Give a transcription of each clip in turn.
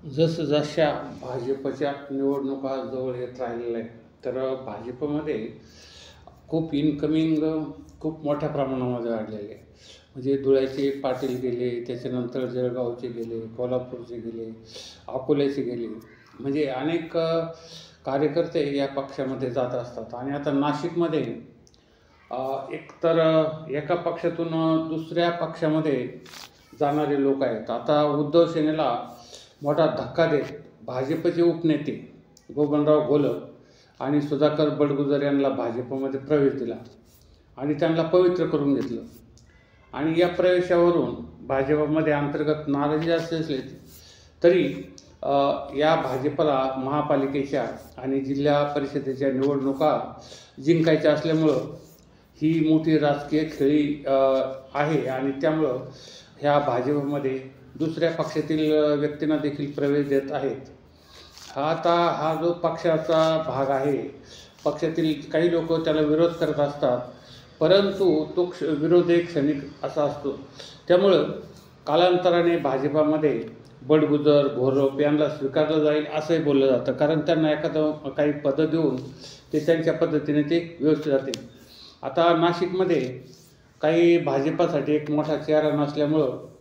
जसजशा भाजपच्या निवडणुका जवळ येत राहिलेल्या आहेत, तर भाजपमध्ये खूप इन्कमिंग खूप मोठ्या प्रमाणामध्ये वाढलेले आहे. म्हणजे धुळ्याचे पाटील गेले, त्याच्यानंतर जळगावचे गेले, कोल्हापूरचे गेले, अकोल्याचे गेले. म्हणजे अनेक कार्यकर्ते या पक्षामध्ये जात असतात. आणि आता नाशिकमध्ये एकतर एका पक्षातून दुसऱ्या पक्षामध्ये जाणारे लोक आहेत. आता उद्धव सेनेला मोठा धक्का देत भाजपचे उपनेते बबनराव घोलप आणि सुधाकर बडगुजर यांना भाजपमध्ये प्रवेश दिला आणि त्यांना पवित्र करून घेतलं. आणि या प्रवेशावरून भाजपमध्ये अंतर्गत नाराजी असले तरी या भाजपला महापालिकेच्या आणि जिल्हा परिषदेच्या निवडणुका जिंकायच्या असल्यामुळं ही मोठी राजकीय खेळी आहे. आणि त्यामुळं ह्या भाजपमध्ये दुसऱ्या पक्षातील व्यक्तींना देखील प्रवेश देत आहेत. हा जो पक्षाचा भाग आहे, पक्षातील काही लोक त्याला विरोध करत असतात, परंतु तो विरोध एक क्षणिक असा असतो. त्यामुळं कालांतराने भाजपामध्ये बडगुजर घोलप यांना स्वीकारलं जाईल असंही बोललं जातं. कारण त्यांना एखादं काही पदं देऊन ते त्यांच्या पद्धतीने ते व्यवस्थित जातील. आता नाशिकमध्ये काही भाजपासाठी एक मोठा चेहरा नसल्यामुळं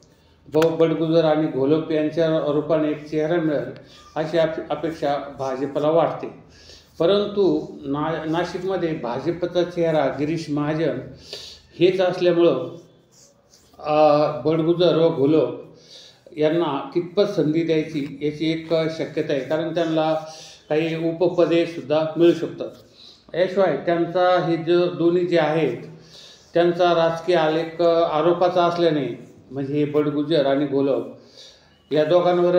बडगुजर आणि घोलप यांच्या रूपाने एक चेहरा मिळेल अशी अपेक्षा भाजपला वाटते. परंतु नाशिकमध्ये भाजपचा चेहरा गिरीश महाजन हेच असल्यामुळं बडगुजर व घोलप यांना कितपत संधी द्यायची याची एक शक्यता आहे. कारण त्यांना काही उपपदे सुद्धा मिळू शकतात. याशिवाय त्यांचा हे दोन्ही जे आहेत त्यांचा राजकीय आलेख आरोपाचा असल्याने, म्हणजे हे बडगुजर आणि घोलप या दोघांवर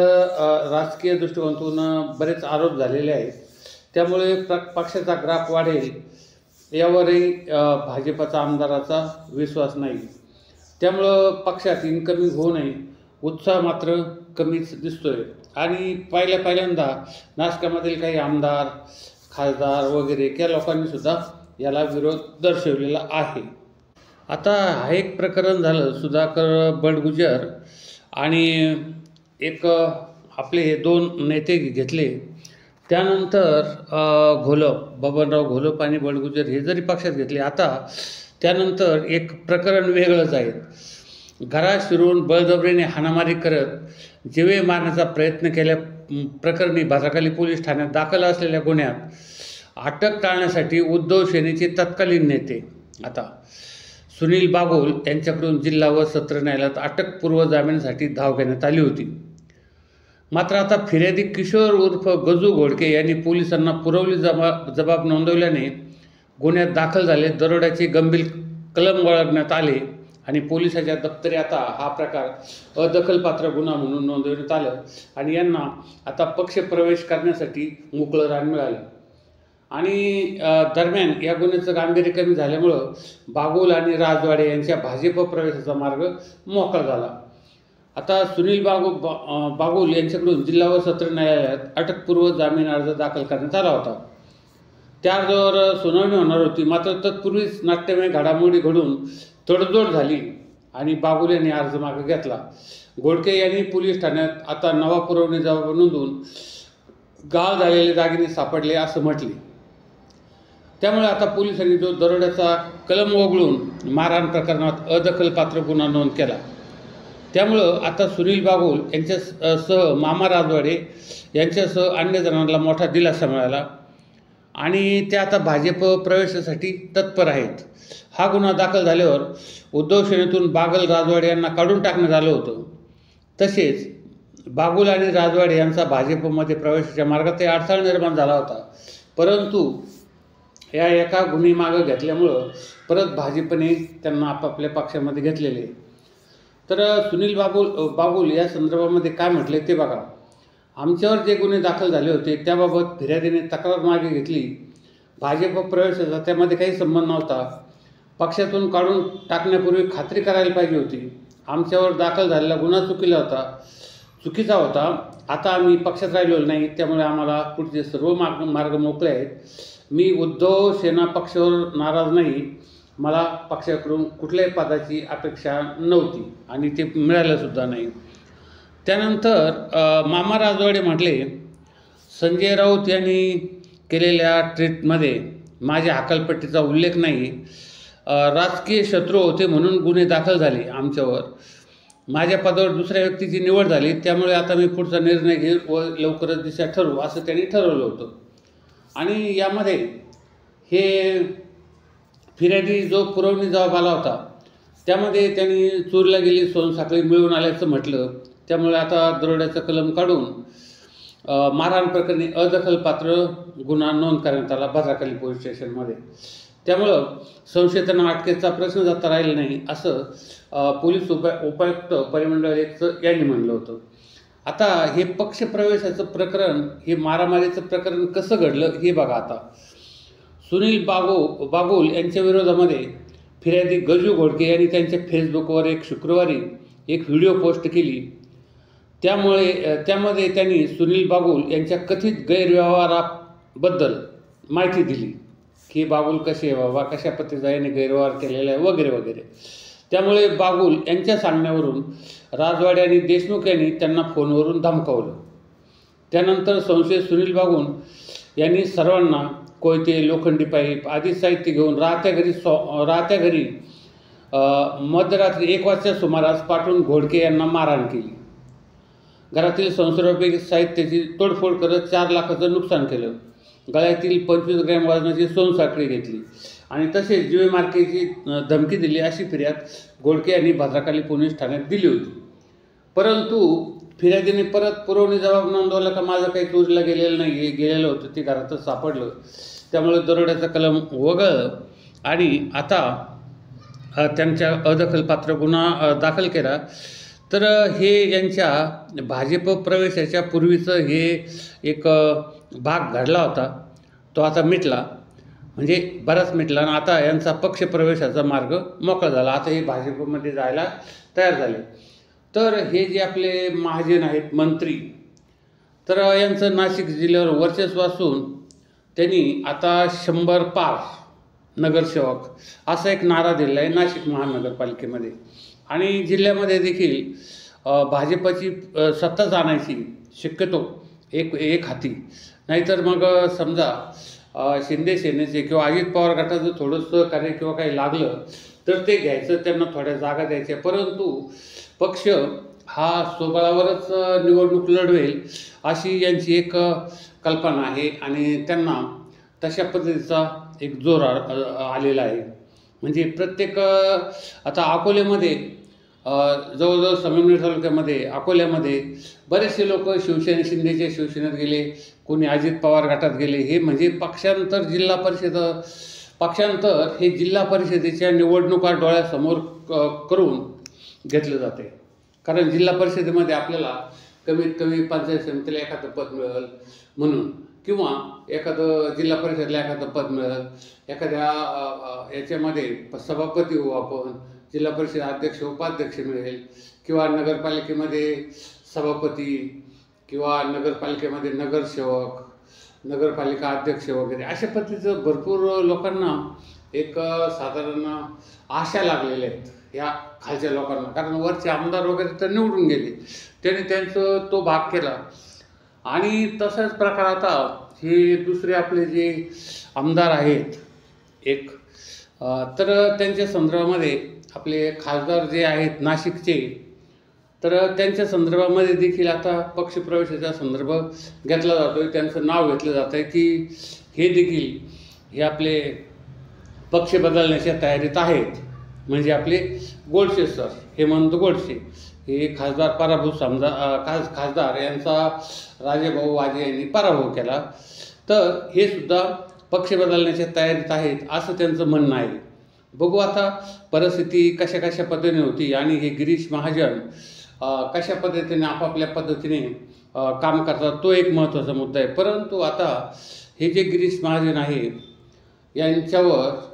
राजकीय दृष्टिकोनातून बरेच आरोप झालेले आहेत. त्यामुळे पक्षाचा ग्राफ वाढेल यावरही भाजपचा आमदाराचा विश्वास नाही. त्यामुळं पक्षात इन्कमिंग होऊ नये उत्साह मात्र कमीच दिसतोय. आणि पहिल्यांदा नाशिकमधील काही आमदार, खासदार वगैरे या लोकांनीसुद्धा याला विरोध दर्शवलेला आहे. आता हा एक प्रकरण झालं सुधाकर बडगुजर आणि एक आपले हे दोन नेते घेतले. त्यानंतर बबनराव घोलप आणि बडगुजर हे जरी पक्षात घेतले, आता त्यानंतर एक प्रकरण वेगळंच आहे. घरात शिरून बळजबरीने हाणामारी करत जीवे मारण्याचा प्रयत्न केल्या प्रकरणी भद्रकाली पोलीस ठाण्यात दाखल असलेल्या गुन्ह्यात अटक टाळण्यासाठी उद्धव सेनेचे तत्कालीन नेते आता सुनील बागोल यांच्याकडून जिल्हा व सत्र न्यायालयात अटकपूर्व जामिनासाठी धाव घेण्यात आली होती. मात्र आता फिर्यादी किशोर उर्फ गजू घोडके यांनी पोलिसांना पुरवली जबाब नोंदवल्याने गुन्ह्यात दाखल झाले. दरोड्याचे गंभीर कलम वळगण्यात आले आणि पोलिसाच्या दप्तरी आता हा प्रकार अदखलपात्र गुन्हा म्हणून नोंदवण्यात आलं आणि यांना आता पक्षप्रवेश करण्यासाठी मोकळं रान मिळालं. आणि दरम्यान या गुन्ह्याचं गांभीर्य कमी झाल्यामुळं बागुल आणि राजवाडे यांच्या भाजप प्रवेशाचा मार्ग मोकळा झाला. आता सुनील बागुल यांच्याकडून जिल्हा व सत्र न्यायालयात अटकपूर्व जामीन अर्ज दाखल करण्यात आला होता. त्या अर्जावर सुनावणी होणार होती. मात्र तत्पूर्वीच नाट्यमय घडामोडी घडून तडजोड झाली आणि बागुल यांनी अर्ज मागे घेतला. घोडके यांनी पोलीस ठाण्यात आता नवा पुरवणी जबाब नोंदवून गाळ झालेले दागिने सापडले असं म्हटले. त्यामुळे आता पोलिसांनी जो दरोड्याचा कलम वगळून मारहाण प्रकरणात अदखलपात्र गुन्हा नोंद केला. त्यामुळं आता सुनील बागुल यांच्यासह मामा राजवाडे यांच्यासह अन्य जणांना मोठा दिलासा मिळाला आणि ते आता भाजप प्रवेशासाठी तत्पर आहेत. हा गुन्हा दाखल झाल्यावर उद्धव सेनेतून बागल राजवाडे यांना काढून टाकण्यात आलं होतं. तसेच बागुल आणि राजवाडे यांचा भाजपमध्ये प्रवेशाच्या मार्गात अडथळा निर्माण झाला होता. परंतु या एका गुन्हेमागं घेतल्यामुळं परत भाजपने त्यांना आपापल्या पक्षामध्ये घेतलेले. तर सुनील बागुल या संदर्भामध्ये काय म्हटले ते बघा. आमच्यावर जे गुन्हे दाखल झाले होते त्याबाबत फिर्यादीने तक्रार मागे घेतली. भाजप प्रवेशाचा त्यामध्ये काही संबंध नव्हता. पक्षातून काढून टाकण्यापूर्वी खात्री करायला पाहिजे होती. आमच्यावर दाखल झालेला गुन्हा चुकीचा होता. आता आम्ही पक्षात राहिलेलो नाही, त्यामुळे आम्हाला पुढचे सर्व मार्ग मोकळे आहेत. मी उद्धव सेना पक्षावर नाराज नाही. मला पक्षाकडून कुठल्याही पदाची अपेक्षा नव्हती आणि ते मिळालं सुद्धा नाही. त्यानंतर मामा राजवाडे म्हटले, संजय राऊत यांनी केलेल्या ट्विटमध्ये माझ्या हकालपट्टीचा उल्लेख नाही. राजकीय शत्रू होते म्हणून गुन्हे दाखल झाले आमच्यावर. माझ्या पदावर दुसऱ्या व्यक्तीची निवड झाली, त्यामुळे आता मी पुढचा निर्णय घेईन व लवकरच दिशा ठरवू असं त्यांनी ठरवलं होतं. आणि यामध्ये हे फिर्यादी जो पुरवणी जबाब आला होता त्यामध्ये त्यांनी चोरीला गेली सोनसाखळी मिळून आल्याचं म्हटलं. त्यामुळे आता दरोड्याचा कलम काढून मारहाण प्रकरणी अदखलपात्र गुन्हा नोंद करण्यात आला भद्राकाली पोलीस स्टेशनमध्ये. त्यामुळं संशयितांना अटकेचा प्रश्न जाता राहिला नाही असं पोलीस उपायुक्त परिमंडळ 1 यांनी म्हणलं होतं. आता हे पक्षप्रवेशाचं प्रकरण, हे मारामारीचं प्रकरण कसं घडलं हे बघा. आता सुनील बागुल यांच्या विरोधामध्ये फिर्यादी गजू घोडके यांनी त्यांच्या फेसबुकवर शुक्रवारी एक व्हिडिओ पोस्ट केली. त्यामध्ये त्यांनी सुनील बागुल यांच्या कथित गैरव्यवहाराबद्दल माहिती दिली की बागुल कसे आहे बाबा, कशा पद्धतीचा याने गैरव्यवहार केलेला आहे वगैरे वगैरे. त्यामुळे बागुल यांच्या सांगण्यावरून राजवाडे आणि देशमुख यांनी त्यांना फोनवरून धमकावलं. त्यानंतर संशयित सुनील बागुल यांनी सर्वांना कोयते, लोखंडी पाईप आदी साहित्य घेऊन राहत्या घरी मध्यरात्री 1 वाजच्या सुमारास पाठवून घोडके यांना मारहाण केली. घरातील संसर्गोपयोगी साहित्याची तोडफोड करत 4 लाखाचं नुकसान केलं. गळ्यातील 25 ग्रॅम वजनाची सोनसाखळी घेतली आणि तसेच जीवे मारण्याची धमकी दिली अशी फिर्याद घोडके यांनी भद्राकाली पोलीस ठाण्यात दिली होती. परंतु फिर्यादीने परत पुरवणी जबाब नोंदवला का माझं काही चोरीला गेलेलं नाही, गेलेलं होतं ते घरातच सापडलं. त्यामुळे दरोड्याचा कलम वगळलं आणि आता त्यांच्या अदखलपात्र गुन्हा दाखल केला. तर हे यांच्या भाजप प्रवेशाच्या पूर्वीचं हे एक भाग घडला होता, तो आता मिटला, म्हणजे बराच मिटला आणि आता यांचा पक्षप्रवेशाचा मार्ग मोकळा झाला. आता हे भाजपमध्ये जायला तयार झाले. तर हे जे आपले महाजन आहेत मंत्री, तर यांचं नाशिक जिल्ह्यावर वर्चस्व असून त्यांनी आता 100 पार नगरसेवक असा एक नारा दिला आहे नाशिक महानगरपालिकेमध्ये. आणि जिल्ह्यामध्ये देखील भाजपची सत्ताच आणायची शक्यतो एक हाती, नाहीतर मग समजा शिंदे सेनेचे किंवा अजित पवार गटाचं थोडंसं कार्य किंवा काही लागलं तर ते घ्यायचं, त्यांना थोड्या जागा द्यायच्या. परंतु पक्ष हा स्वबळावरच निवडणूक लढवेल अशी यांची एक कल्पना आहे आणि त्यांना तशा पद्धतीचा एक जोर आलेला आहे. म्हणजे प्रत्येक आता अकोल्यामध्ये जवळजवळ संगमनेर तालुक्यामध्ये अकोल्यामध्ये बरेचसे लोक शिंदेच्या शिवसेनेत गेले, कोणी अजित पवार गटात गेले. हे म्हणजे पक्षांतर हे जिल्हा परिषदेच्या निवडणुका डोळ्यासमोर करून घेतलं जाते. कारण जिल्हा परिषदेमध्ये आपल्याला कमीत कमी पंचायत समितीला एखादं पद मिळेल म्हणून, किंवा एखादं जिल्हा परिषदेला एखादं पद मिळेल, एखाद्या याच्यामध्ये सभापती होऊ आपण, जिल्हा परिषद अध्यक्ष उपाध्यक्ष मिळेल, किंवा नगरपालिकेमध्ये सभापती किंवा नगरपालिकेमध्ये नगरसेवक, नगरपालिका अध्यक्ष वगैरे अशा पद्धतीचं भरपूर लोकांना एक साधारण आशा लागलेल्या आहेत या खालच्या लोकांना. कारण वरचे आमदार वगैरे तर निवडून गेले, त्यांनी त्यांचं तो भाग केला. आणि तसाच प्रकार आता हे दुसरे आपले जे आमदार आहेत एक, तर त्यांच्या संदर्भामध्ये आपले खासदार जे आहेत नाशिकचे, तर त्यांच्या संदर्भामध्ये देखील आता पक्षप्रवेशाचा संदर्भ घेतला जातो आहे. त्यांचं नाव घेतलं जातं आहे की हे देखील हे आपले पक्ष बदलण्याच्या तयारीत आहेत. म्हणजे आपले गोडसे सर, हेमंत गोडसे हे खासदार पराभूत खासदार यांचा राजेभाऊ वाजे यांनी पराभव केला, तर हे सुद्धा पक्ष बदलण्याच्या तयारीत आहेत असं त्यांचं म्हणणं आहे. बघू आता परिस्थिती कशा पद्धतीने होती आणि हे गिरीश महाजन कशा पद्धतीने आपापल्या पद्धतीने काम करतात, तो एक महत्त्वाचा मुद्दा आहे. परंतु आता हे जे गिरीश महाजन आहे यांच्यावर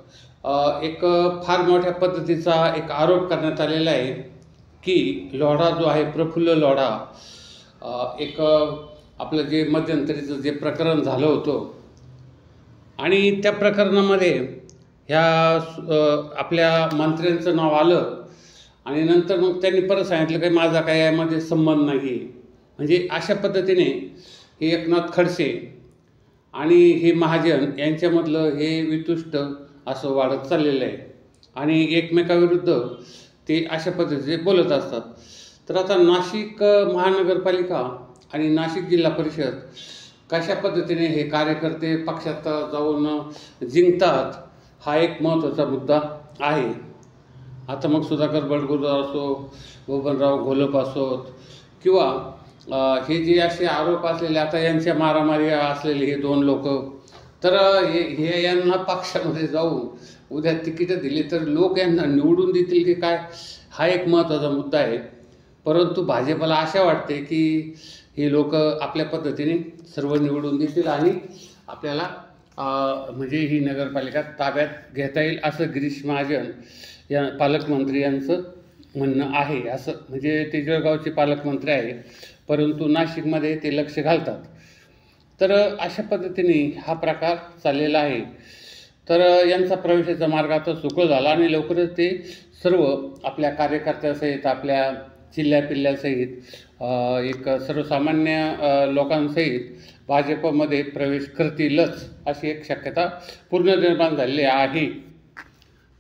एक फार मोठ्या पद्धतीचा एक आरोप करण्यात आलेला आहे की लोढा जो आहे प्रफुल्ल लोढा, एक आपलं जे मध्यंतरीचं जे प्रकरण झालं होतं आणि त्या प्रकरणामध्ये ह्या आपल्या मंत्र्यांचं नाव आलं आणि नंतर मग त्यांनी परत सांगितलं की माझा काही यामध्ये संबंध नाही आहे. म्हणजे अशा पद्धतीने हे एकनाथ खडसे आणि हे महाजन यांच्यामधलं हे वितुष्ट असं वाढत चाललेलं आहे आणि एकमेकाविरुद्ध ते अशा पद्धतीने बोलत असतात. तर आता नाशिक महानगरपालिका आणि नाशिक जिल्हा परिषद कशा पद्धतीने हे कार्यकर्ते पक्षात जाऊन जिंकतात हा एक महत्त्वाचा मुद्दा आहे. आता मग सुधाकर बडगुजर असो, बबनराव घोलप असोत किंवा हे जे असे आरोप असलेले आता यांच्या मारामारी असलेले हे दोन लोक, तर हे यांना पक्षामध्ये जाऊन उद्या तिकीटं दिली तर लोक यांना निवडून देतील की काय, हा एक महत्त्वाचा मुद्दा आहे. परंतु भाजपला आशा वाटते की हे लोक आपल्या पद्धतीने सर्व निवडून देतील आणि आपल्याला म्हणजे ही नगरपालिका ताब्यात घेता येईल असं गिरीश महाजन या पालकमंत्री यांचं म्हणणं आहे. असं म्हणजे ते जळगावचे पालकमंत्री आहे परंतु नाशिकमध्ये ते लक्ष घालतात. तर अशा पद्धतीने हा प्रकार चाललेला आहे. तर यांचा प्रवेशाचा मार्ग आता सुकळ झाला आणि लवकरच ते सर्व आपल्या कार्यकर्त्यासहित आपल्या चिल्ल्यापिल्ल्यासहित एक सर्वसामान्य लोकांसहित भाजपमध्ये प्रवेश करतीलच अशी एक शक्यता पूर्ण निर्माण झालेली आहे.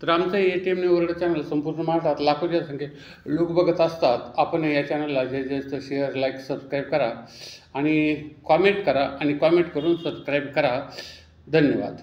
तर आमचं ATM न्यूज चॅनल संपूर्ण महाराष्ट्रात लाखोच्या संख्येत लोक बघत असतात. आपण या चॅनलला जास्त शेअर, लाईक, सबस्क्राईब करा आणि कॉमेंट करा आणि कॉमेंट करून सबस्क्राईब करा. धन्यवाद.